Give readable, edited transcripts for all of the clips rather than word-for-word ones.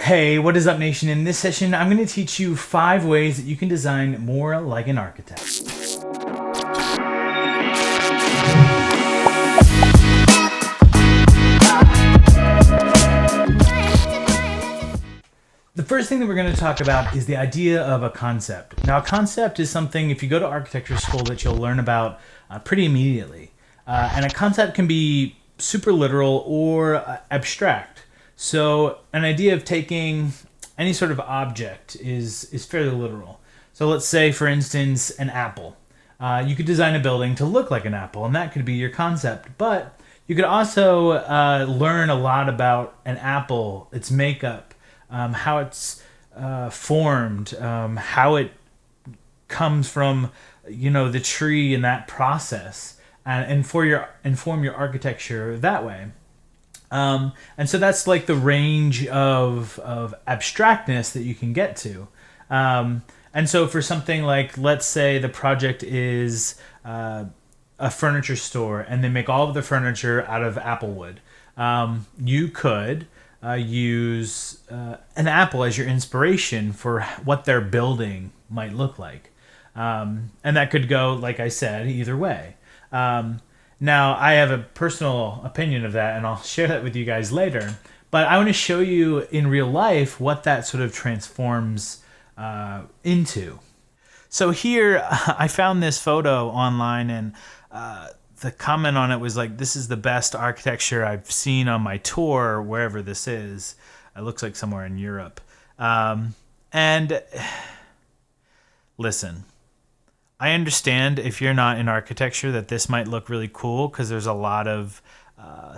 Hey, what is up, nation? In this session, I'm going to teach you 5 ways that you can design more like an architect. The first thing that we're going to talk about is the idea of a concept. Now, a concept is something, if you go to architecture school, that you'll learn about pretty immediately. And a concept can be super literal or abstract. So, an idea of taking any sort of object is fairly literal. So, let's say, for instance, an apple. You could design a building to look like an apple, and that could be your concept. But you could also learn a lot about an apple, its makeup, how it's formed, how it comes from, the tree and that process, and inform your architecture that way. And so that's like the range of abstractness that you can get to. And so for something like, let's say the project is a furniture store, and they make all of the furniture out of apple wood. You could use an apple as your inspiration for what their building might look like. And that could go, like I said, either way. Now, I have a personal opinion of that, and I'll share that with you guys later. But I want to show you in real life what that sort of transforms into. So here, I found this photo online, and the comment on it was like, "This is the best architecture I've seen on my tour, wherever this is." It looks like somewhere in Europe. And listen, I understand if you're not in architecture that this might look really cool because there's a lot of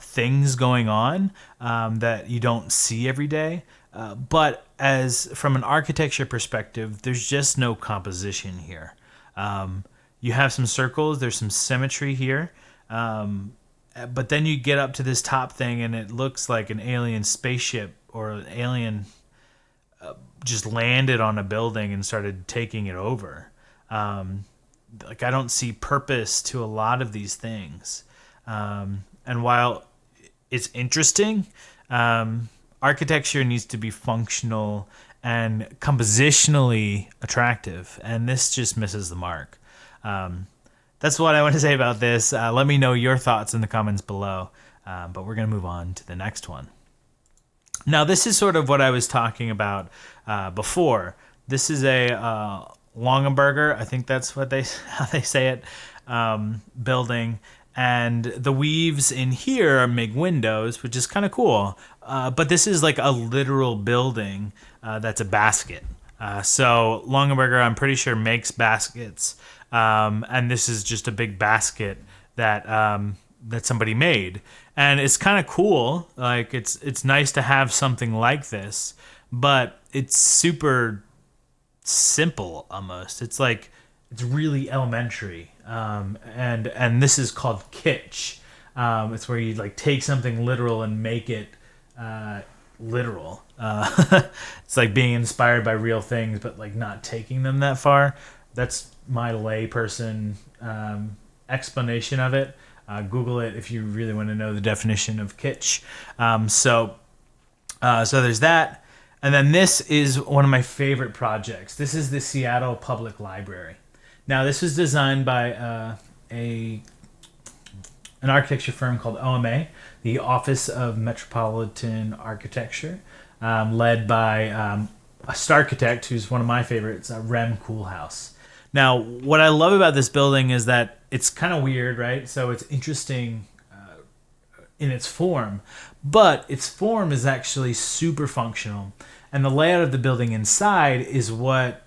things going on that you don't see every day. But as from an architecture perspective, there's just no composition here. You have some circles, there's some symmetry here, but then you get up to this top thing and it looks like an alien spaceship or an alien just landed on a building and started taking it over. Like, I don't see purpose to a lot of these things. And while it's interesting, architecture needs to be functional and compositionally attractive, and this just misses the mark. That's what I want to say about this. Let me know your thoughts in the comments below, but we're going to move on to the next one. Now, this is sort of what I was talking about before. This is a Longaberger, I think that's what how they say it, building. And the weaves in here make windows, which is kind of cool. But this is like a literal building that's a basket. So Longaberger, I'm pretty sure, makes baskets. And this is just a big basket that that somebody made. And it's kind of cool. Like, it's nice to have something like this, but it's super simple almost. It's like, it's really elementary. And this is called kitsch. It's where you like take something literal and make it literal. It's like being inspired by real things, but like not taking them that far. That's my layperson explanation of it. Google it if you really want to know the definition of kitsch. So there's that. And then this is one of my favorite projects. This is the Seattle Public Library. Now, this was designed by an architecture firm called OMA, the Office of Metropolitan Architecture, led by a starchitect who's one of my favorites, Rem Koolhaas. Now, what I love about this building is that it's kind of weird, right? So it's interesting in its form, but its form is actually super functional. And the layout of the building inside is what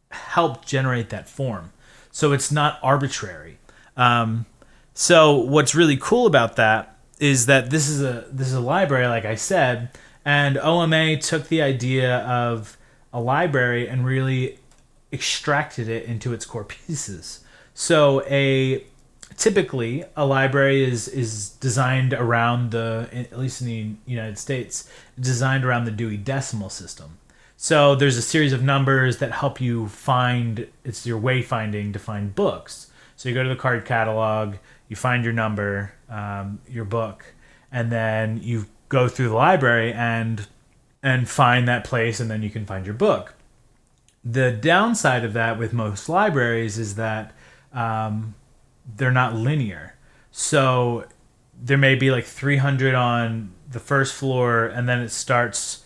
helped generate that form. So it's not arbitrary. So what's really cool about that is that this is a library, like I said, and OMA took the idea of a library and really extracted it into its core pieces. So typically a library is designed around at least in the United States, designed around the Dewey Decimal System. So there's a series of numbers that help you find, it's your wayfinding to find books. So you go to the card catalog, you find your number, your book, and then you go through the library and and find that place, and then you can find your book. The downside of that with most libraries is that they're not linear. So there may be like 300 on the first floor, and then it starts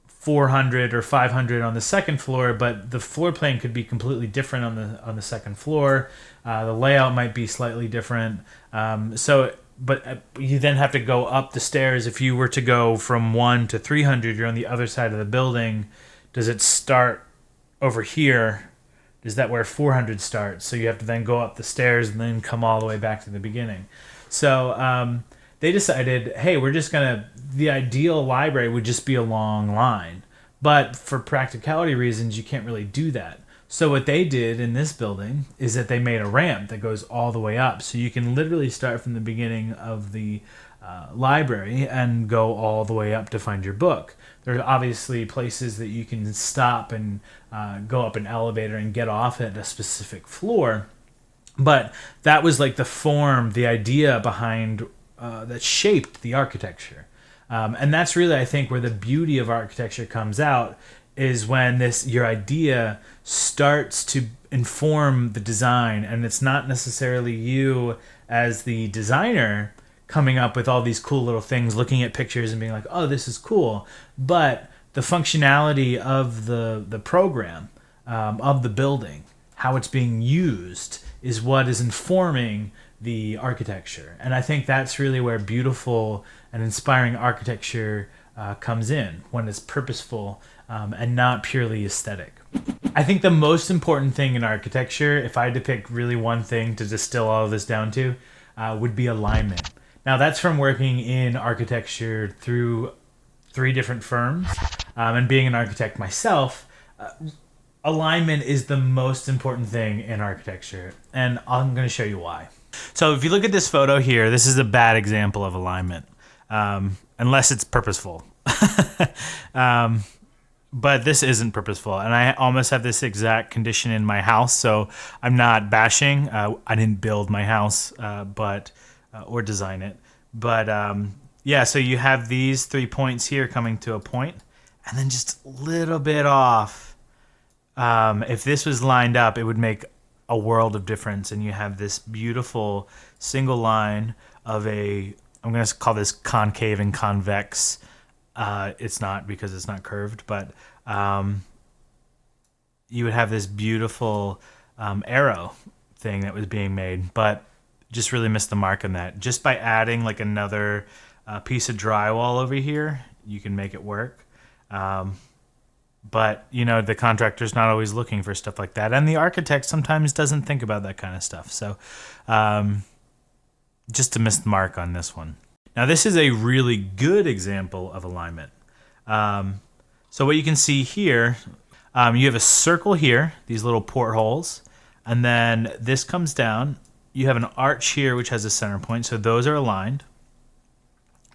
400 or 500 on the second floor, but the floor plan could be completely different on the second floor. The layout might be slightly different. But you then have to go up the stairs. If you were to go from 1 to 300, you're on the other side of the building. Does it start over here? Is that where 400 starts? So you have to then go up the stairs and then come all the way back to the beginning. So they decided, hey, the ideal library would just be a long line. But for practicality reasons, you can't really do that. So what they did in this building is that they made a ramp that goes all the way up. So you can literally start from the beginning of the library and go all the way up to find your book. There are obviously places that you can stop and go up an elevator and get off at a specific floor. But that was like the idea behind that shaped the architecture. And that's really, I think, where the beauty of architecture comes out, is when your idea starts to inform the design, and it's not necessarily you as the designer coming up with all these cool little things, looking at pictures and being like, oh, this is cool, but the functionality of the program, of the building, how it's being used, is what is informing the architecture. And I think that's really where beautiful and inspiring architecture comes in, when it's purposeful and not purely aesthetic. I think the most important thing in architecture, if I had to pick really one thing to distill all of this down to, would be alignment. Now, that's from working in architecture through 3 different firms, and being an architect myself. Alignment is the most important thing in architecture, and I'm going to show you why. So if you look at this photo here, this is a bad example of alignment, unless it's purposeful. But this isn't purposeful, and I almost have this exact condition in my house, so I'm not bashing. I didn't build my house, or design it. But yeah, so you have these 3 points here coming to a point, and then just a little bit off. If this was lined up, it would make a world of difference, and you have this beautiful single line of I'm going to call this concave and convex. It's not, because it's not curved, but you would have this beautiful arrow thing that was being made, but just really missed the mark on that. Just by adding like another piece of drywall over here, you can make it work. But, the contractor's not always looking for stuff like that. And the architect sometimes doesn't think about that kind of stuff. So just to miss the mark on this one. Now, this is a really good example of alignment. So what you can see here, you have a circle here, these little portholes. And then this comes down. You have an arch here, which has a center point. So those are aligned.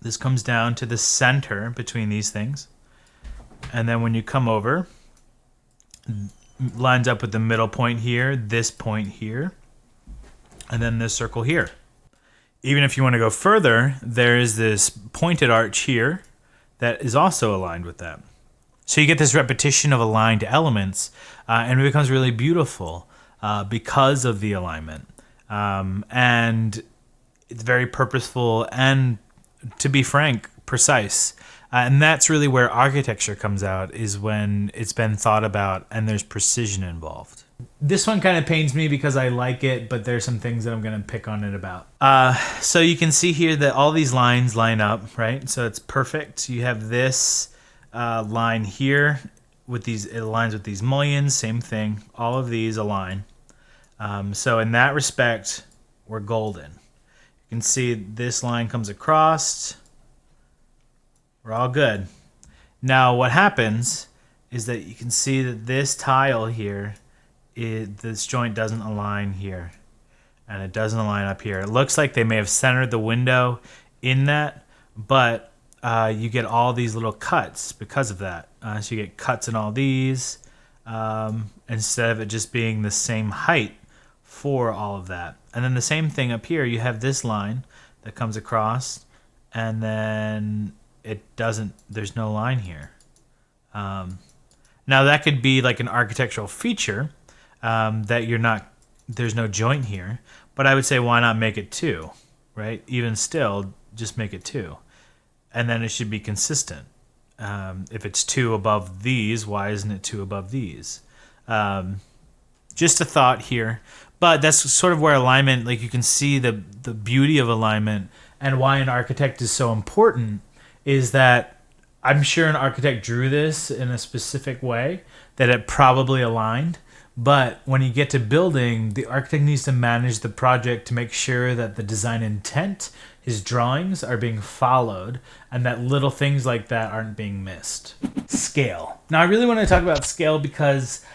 This comes down to the center between these things. And then when you come over, lines up with the middle point here, this point here, and then this circle here. Even if you want to go further, there is this pointed arch here that is also aligned with that. So you get this repetition of aligned elements, and it becomes really beautiful because of the alignment. And it's very purposeful and, to be frank, precise. And that's really where architecture comes out, is when it's been thought about and there's precision involved. This one kind of pains me because I like it, but there's some things that I'm going to pick on it about. So you can see here that all these lines line up, right? So it's perfect. You have this line here with it aligns with these mullions, same thing. All of these align. So in that respect, we're golden. You can see this line comes across. We're all good. Now what happens is that you can see that this tile here, this joint doesn't align here, and it doesn't align up here. It looks like they may have centered the window in that, but you get all these little cuts because of that. So you get cuts in all these, instead of it just being the same height for all of that. And then the same thing up here, you have this line that comes across, and then there's no line here. Now that could be like an architectural feature that you're not. There's no joint here, but I would say why not make it two, right? Even still, just make it two, and then it should be consistent. If it's two above these, why isn't it two above these? Just a thought here, but that's sort of where alignment, like you can see the beauty of alignment and why an architect is so important is that I'm sure an architect drew this in a specific way that it probably aligned. But when you get to building, the architect needs to manage the project to make sure that the design intent, his drawings, are being followed and that little things like that aren't being missed. Scale. Now, I really want to talk about scale because,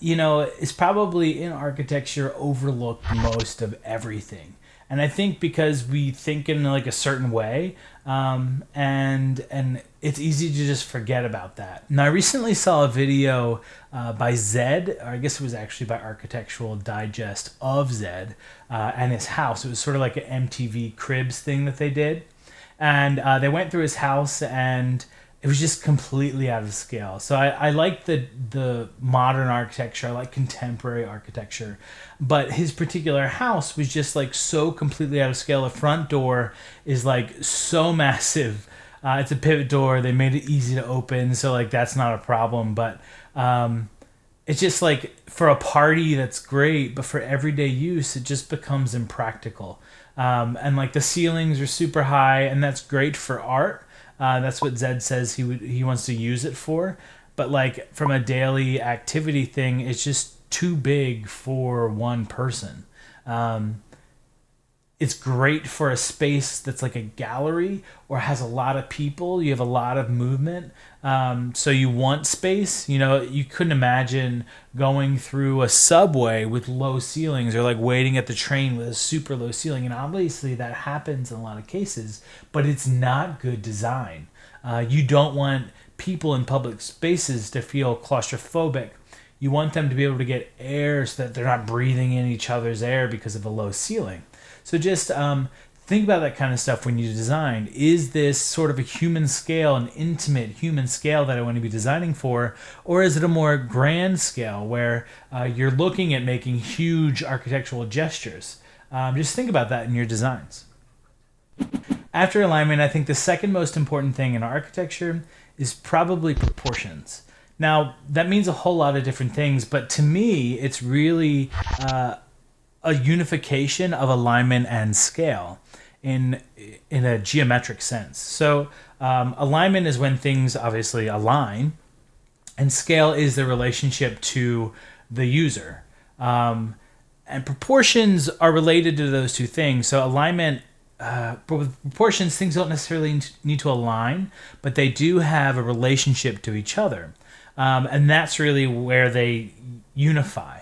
it's probably in architecture overlooked most of everything. And I think because we think in like a certain way, and it's easy to just forget about that. Now, I recently saw a video by Zed, or I guess it was actually by Architectural Digest of Zed and his house. It was sort of like an MTV Cribs thing that they did, and they went through his house and it was just completely out of scale. So I like the modern architecture. I like contemporary architecture. But his particular house was just like so completely out of scale. The front door is like so massive. It's a pivot door. They made it easy to open. So like that's not a problem. But it's just like for a party that's great. But for everyday use, it just becomes impractical. And like the ceilings are super high. And that's great for art. That's what Zed says he wants to use it for. But like from a daily activity thing, it's just too big for one person. It's great for a space that's like a gallery or has a lot of people. You have a lot of movement. So you want space. You couldn't imagine going through a subway with low ceilings or like waiting at the train with a super low ceiling. And obviously that happens in a lot of cases, but it's not good design. You don't want people in public spaces to feel claustrophobic. You want them to be able to get air so that they're not breathing in each other's air because of a low ceiling. So just think about that kind of stuff when you design. Is this sort of a human scale, an intimate human scale that I want to be designing for? Or is it a more grand scale where you're looking at making huge architectural gestures? Just think about that in your designs. After alignment, I think the second most important thing in architecture is probably proportions. Now, that means a whole lot of different things, but to me, it's really a unification of alignment and scale in a geometric sense. So alignment is when things obviously align, and scale is the relationship to the user. And proportions are related to those two things. So alignment, but with proportions, things don't necessarily need to align, but they do have a relationship to each other. And that's really where they unify.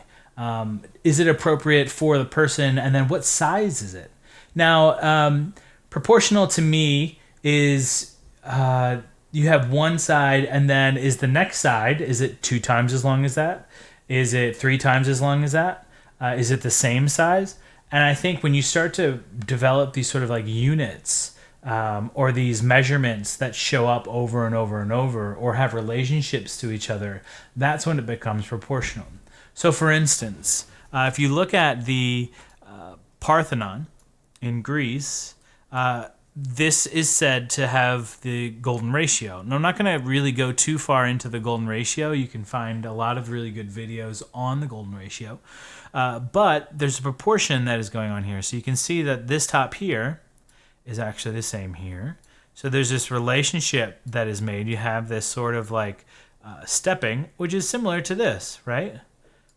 Is it appropriate for the person? And then what size is it? Now, proportional to me is you have one side, and then is the next side, is it 2 times as long as that? Is it 3 times as long as that? Is it the same size? And I think when you start to develop these sort of like units or these measurements that show up over and over and over or have relationships to each other, that's when it becomes proportional. So for instance, if you look at the Parthenon in Greece, this is said to have the golden ratio. Now, I'm not going to really go too far into the golden ratio. You can find a lot of really good videos on the golden ratio. But there's a proportion that is going on here. So you can see that this top here is actually the same here. So there's this relationship that is made. You have this sort of like stepping, which is similar to this, right?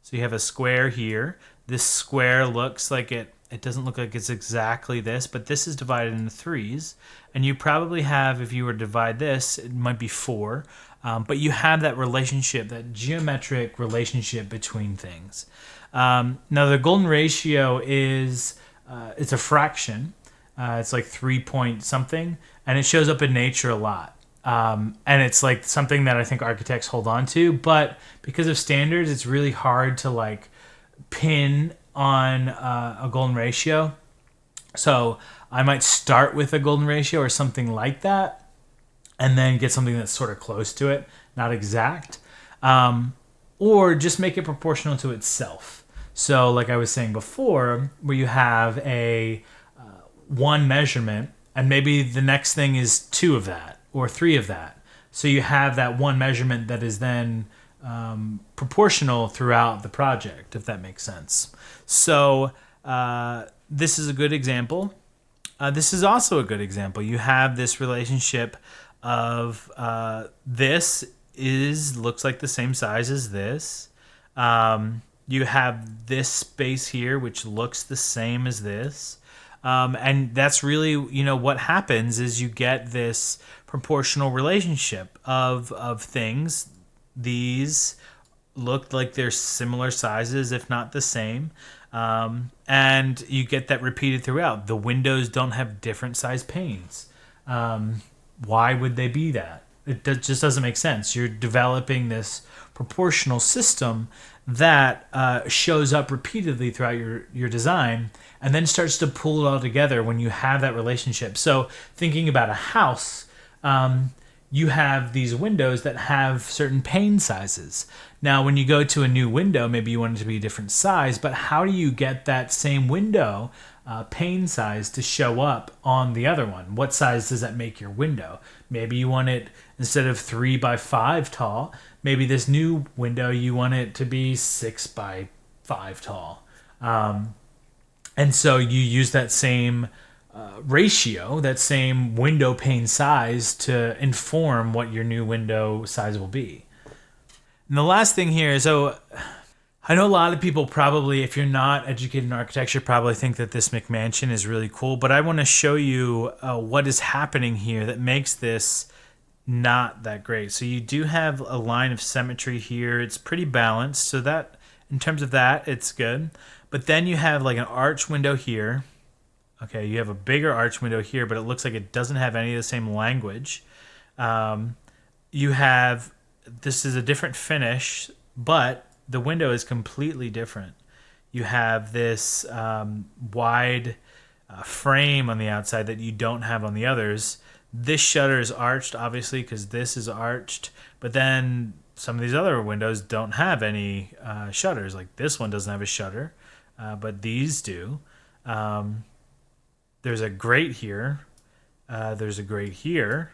So you have a square here. This square looks like it doesn't look like it's exactly this, but this is divided into 3s. And you probably have, if you were to divide this, it might be 4. But you have that relationship, that geometric relationship between things. Now the golden ratio is, it's a fraction. It's like 3 point something, and it shows up in nature a lot. And it's like something that I think architects hold on to, but because of standards, it's really hard to like pin on a golden ratio. So I might start with a golden ratio or something like that. and then get something that's sort of close to it, not exact, or just make it proportional to itself. So like I was saying before, where you have a one measurement and maybe the next thing is two of that or three of that. So you have that one measurement that is then proportional throughout the project, if that makes sense. So this is a good example. This is also a good example. You have this relationship of this looks like the same size as this. You have this space here, which looks the same as this. And that's really, what happens is you get this proportional relationship of things. These look like they're similar sizes, if not the same. And you get that repeated throughout. The windows don't have different size panes. Why would they be that? Just doesn't make sense. You're developing this proportional system that shows up repeatedly throughout your design and then starts to pull it all together when you have that relationship. So thinking about a house, you have these windows that have certain pane sizes. Now, when you go to a new window, maybe you want it to be a different size, but how do you get that same window pane size to show up on the other one? What size does that make your window? Maybe you want it, instead of 3 by 5 tall, maybe this new window you want it to be 6 by 5 tall. And so you use that same ratio, that same window pane size to inform what your new window size will be. And the last thing here, so I know a lot of people probably, if you're not educated in architecture, probably think that this McMansion is really cool, but I want to show you what is happening here that makes this not that great. So you do have a line of symmetry here. It's pretty balanced, so that in terms of that, it's good. But then you have like an arch window here. Okay, you have a bigger arch window here, but it looks like it doesn't have any of the same language. You have, this is a different finish, but the window is completely different. You have this wide frame on the outside that you don't have on the others. This shutter is arched, obviously, because this is arched, but then some of these other windows don't have any shutters. Like this one doesn't have a shutter, but these do. There's a grate here. There's a grate here.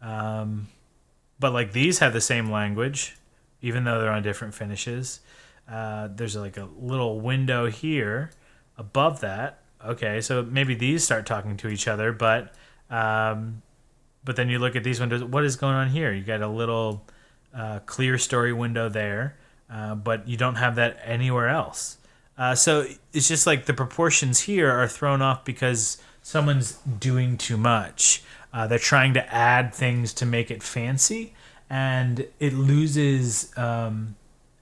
But like these have the same language, even though they're on different finishes. There's like a little window here above that. Okay, so maybe these start talking to each other, but then you look at these windows. What is going on here? You got a little clear story window there, but you don't have that anywhere else. So it's just like the proportions here are thrown off because someone's doing too much. They're trying to add things to make it fancy, and it loses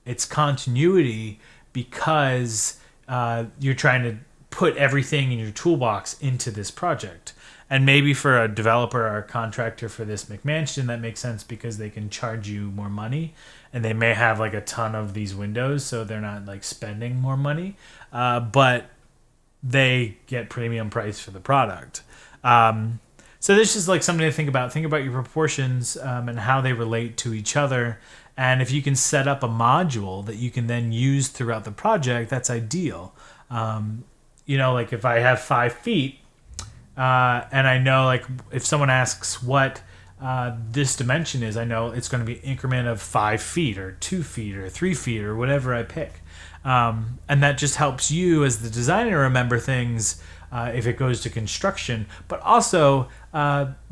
its continuity because you're trying to put everything in your toolbox into this project. And maybe for a developer or a contractor for this McMansion, that makes sense because they can charge you more money, and they may have like a ton of these windows, so they're not like spending more money, but they get premium price for the product. So this is like something to think about. Think about your proportions and how they relate to each other. And if you can set up a module that you can then use throughout the project, that's ideal. Like if I have 5 feet, and I know like if someone asks what this dimension is, I know it's going to be an increment of 5 feet or 2 feet or 3 feet or whatever I pick. And that just helps you as the designer remember things if it goes to construction, but also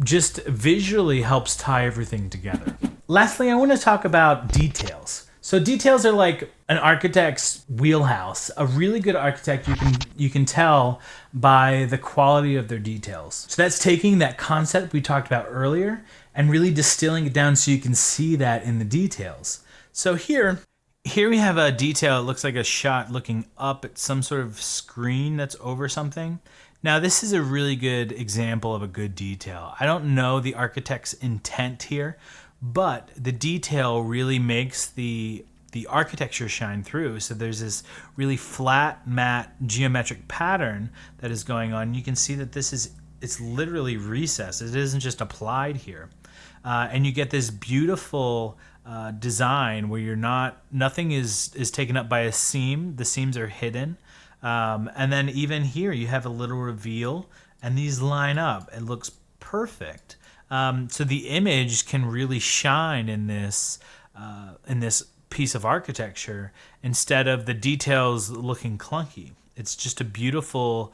just visually helps tie everything together. Lastly, I want to talk about details. So details are like an architect's wheelhouse. A really good architect, you can tell by the quality of their details. So that's taking that concept we talked about earlier and really distilling it down so you can see that in the details. So here we have a detail. It looks like a shot looking up at some sort of screen that's over something. Now, this is a really good example of a good detail. I don't know the architect's intent here, but the detail really makes the architecture shine through. So there's this really flat, matte, geometric pattern that is going on. You can see that it's literally recessed. It isn't just applied here. and you get this beautiful design where nothing is taken up by a seam. The seams are hidden. And then even here you have a little reveal, and these line up. It looks perfect. So the image can really shine in this piece of architecture instead of the details looking clunky. It's just a beautiful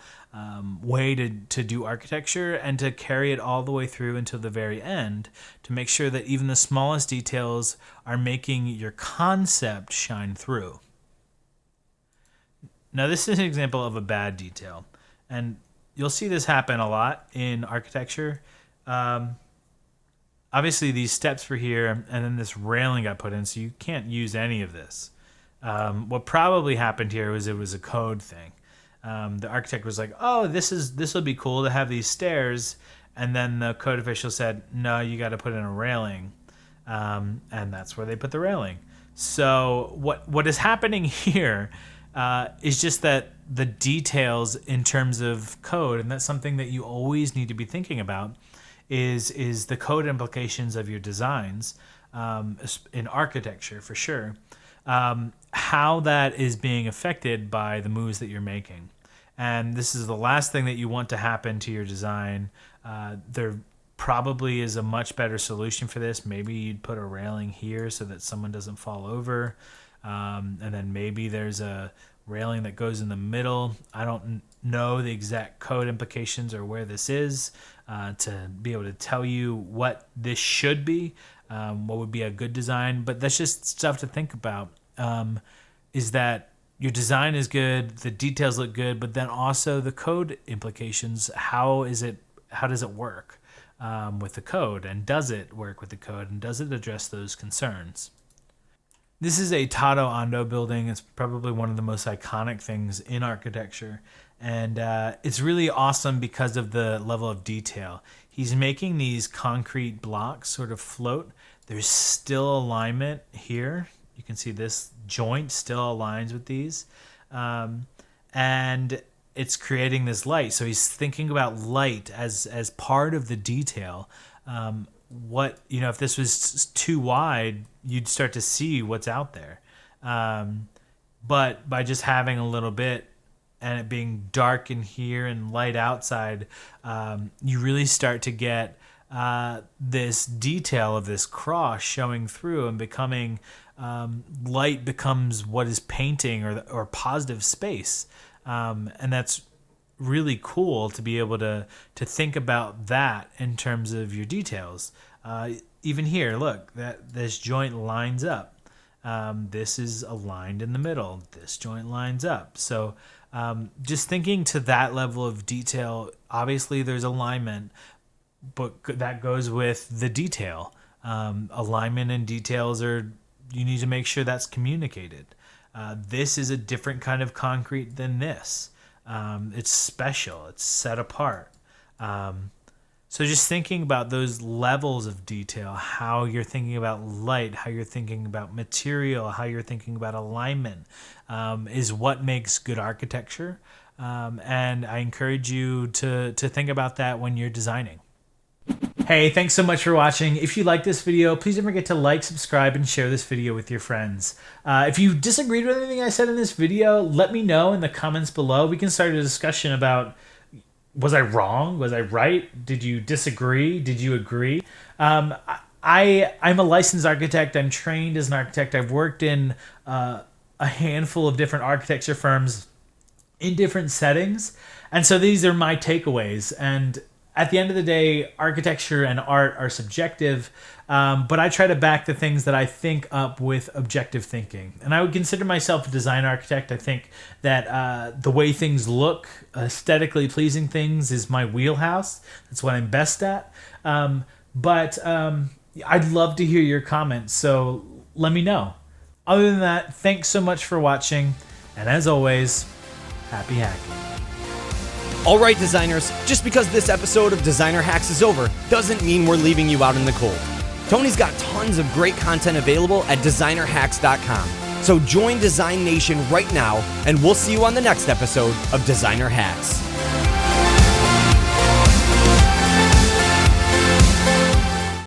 way to do architecture and to carry it all the way through until the very end to make sure that even the smallest details are making your concept shine through. Now, this is an example of a bad detail, and you'll see this happen a lot in architecture. Obviously, these steps were here, and then this railing got put in, so you can't use any of this. What probably happened here was it was a code thing. The architect was like, "Oh, this will be cool to have these stairs," and then the code official said, "No, you got to put in a railing," and that's where they put the railing. So what is happening here is just that the details in terms of code, and that's something that you always need to be thinking about, is the code implications of your designs in architecture for sure. How that is being affected by the moves that you're making. And this is the last thing that you want to happen to your design. There probably is a much better solution for this. Maybe you'd put a railing here so that someone doesn't fall over. And then maybe there's a railing that goes in the middle. I don't know the exact code implications or where this is to be able to tell you what this should be, what would be a good design. But that's just stuff to think about, is that your design is good, the details look good, but then also the code implications. How does it work with the code, and does it work with the code, and does it address those concerns? This is a Tado Ando building. It's probably one of the most iconic things in architecture, and it's really awesome because of the level of detail. He's making these concrete blocks sort of float. There's still alignment here. You can see this joint still aligns with these, and it's creating this light. So he's thinking about light as part of the detail. If this was too wide, you'd start to see what's out there. But by just having a little bit and it being dark in here and light outside, you really start to get this detail of this cross showing through and becoming light becomes what is painting or positive space. And that's really cool to be able to think about that in terms of your details. Even here, look, that this joint lines up. This is aligned in the middle. This joint lines up. So just thinking to that level of detail, obviously there's alignment, but that goes with the detail. Alignment and details you need to make sure that's communicated. This is a different kind of concrete than this. It's special. It's set apart. So just thinking about those levels of detail, how you're thinking about light, how you're thinking about material, how you're thinking about alignment, is what makes good architecture. And I encourage you to think about that when you're designing. Hey, thanks so much for watching. If you like this video, please don't forget to like, subscribe, and share this video with your friends. If you disagreed with anything I said in this video, let me know in the comments below. We can start a discussion about, was I wrong? Was I right? Did you disagree? Did you agree? I'm a licensed architect. I'm trained as an architect. I've worked in a handful of different architecture firms in different settings. And so these are my takeaways. And at the end of the day, architecture and art are subjective, but I try to back the things that I think up with objective thinking. And I would consider myself a design architect. I think that the way things look, aesthetically pleasing things, is my wheelhouse. That's what I'm best at. But I'd love to hear your comments, so let me know. Other than that, thanks so much for watching, and as always, happy hacking. All right, designers, just because this episode of Designer Hacks is over doesn't mean we're leaving you out in the cold. Tony's got tons of great content available at designerhacks.com. So join Design Nation right now, and we'll see you on the next episode of Designer Hacks.